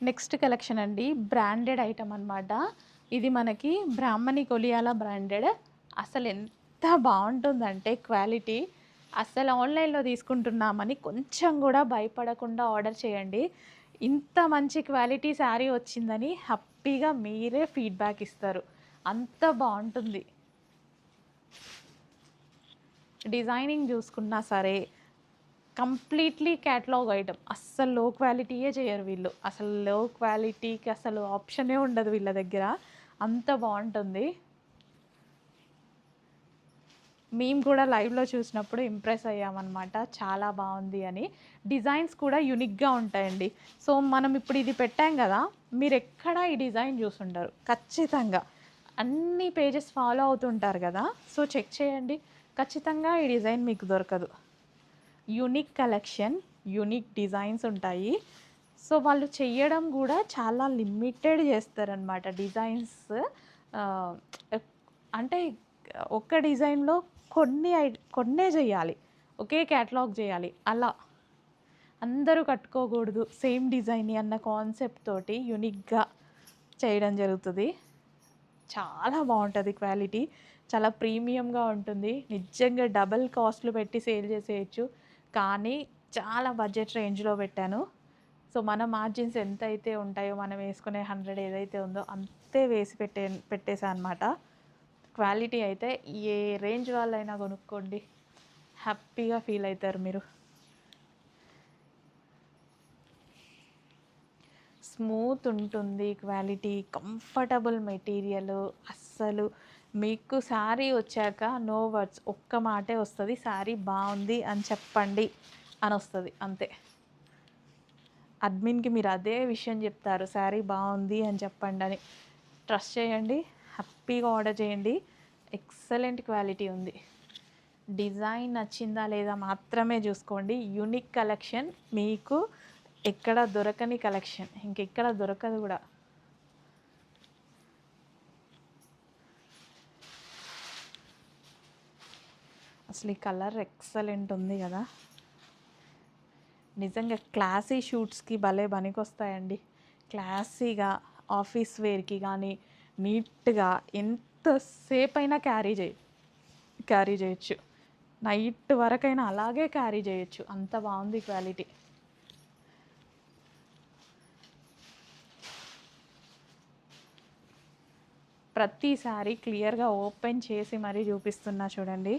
Next collection అండి. Branded item అనమాట. ఇది మనకి బ్రాహ్మణి కొలియాల బ్రాండెడ్. అసలు ఎంత బావుంటుందంటే క్వాలిటీ, అస్సలు ఆన్‌లైన్‌లో తీసుకుంటున్నామని కొంచెం గూడా భయపడకుండా ఆర్డర్ చేయండి. ఇంత మంచి క్వాలిటీ శారీ వచ్చిందని హ్యాపీగా మీరే ఫీడ్‌బ్యాక్ ఇస్తారు. అంత బావుంటుంది. డిజైనింగ్ జూసుకున్నా సరే, కంప్లీట్‌లీ క్యాటలాగ్ ఐటెమ్. అస్సలు లో క్వాలిటీయే చేయరు వీళ్ళు. అసలు లో క్వాలిటీకి అసలు ఆప్షనే ఉండదు వీళ్ళ దగ్గర. అంత బావుంటుంది. మేము కూడా లైవ్‌లో చూసినప్పుడు ఇంప్రెస్ అయ్యామనమాట. చాలా బావుంది అని. డిజైన్స్ కూడా యూనిక్‌గా ఉంటాయండి. సో, మనం ఇప్పుడు ఇది పెట్టాం గదా! మీరెక్కడా ఈ డిజైన్ జూసుండరు. ఖచ్చితంగా. అన్ని పేజెస్ ఫాలో అవుతుంటారు గదా! సో, చెక్ చేయండి. ఖచ్చితంగా ఈ డిజైన్ మీకు దొరకదు. యూనిక్ కలెక్షన్, యూనిక్ డిజైన్స్ ఉంటాయి. సో, వాళ్ళు చెయ్యడం గూడా చాలా లిమిటెడ్ జేస్తారనమాట డిజైన్స్. ఆహ్, అంటే ఒక్క డిజైన్‌లో కొన్నే జెయ్యాలి. ఒకే క్యాటలాగ్ జేయాలి. అలా అందరూ కట్టుకోగూడదు సేమ్ డిజైన్‌ని అన్న కాన్సెప్ట్ తోటి యూనిక్‌గా చేయడం జరుగుతది. చాలా బావుంటది క్వాలిటీ. చాలా ప్రీమియంగా ఉంటుంది. నిజంగా డబుల్ కాస్ట్‌లు పెట్టి సేల్ చేసేయొచ్చు. కానీ చాలా బడ్జెట్ రేంజ్‌లో పెట్టాను. సో, మన మార్జిన్స్ ఎంతైతే ఉంటాయో మనం వేసుకునే 100 ఏదైతే ఉందో అంతే వేసి పెట్టేసా అనమాట. క్వాలిటీ అయితే ఏ రేంజ్ వాళ్ళైనా కొనుక్కోండి. హ్యాపీగా ఫీల్ అయితారు మీరు. స్మూత్ ఉంటుంది క్వాలిటీ, కంఫర్టబుల్ మెటీరియలు. అస్సలు మీకు శారీ వచ్చాక నో వర్డ్స్. ఒక్క మాటే వస్తది. శారీ బావుంది అని చెప్పండి అనొస్తది అంతే. అడ్మిన్‌కి మీరు అదే విషయం జెప్తారు. శారీ బావుంది అని చెప్పండని. ట్రస్ట్ చేయండి. హ్యాపీగా ఆర్డర్ చేయండి. ఎక్సలెంట్ క్వాలిటీ ఉంది. డిజైన్ నచ్చిందా లేదా మాత్రమే జూసుకోండి. యూనిక్ కలెక్షన్ మీకు ఎక్కడ దొరకని కలెక్షన్. ఇంకెక్కడ దొరకదు గూడా. అసలు ఈ కలర్ ఎక్సలెంట్ ఉంది గదా! నిజంగా క్లాసీ షూట్స్‌కి భలే పనికొస్తాయండి. క్లాసీగా ఆఫీస్ వేర్‌కి గానీ, నీట్‌గా ఎంత సేపైనా క్యారీ జేయొచ్చు. నైట్ వరకైనా అలాగే క్యారీ జేయొచ్చు. అంత బావుంది క్వాలిటీ. ప్రతి సారీ క్లియర్‌గా ఓపెన్ చేసి మరీ చూపిస్తున్నా చూడండి.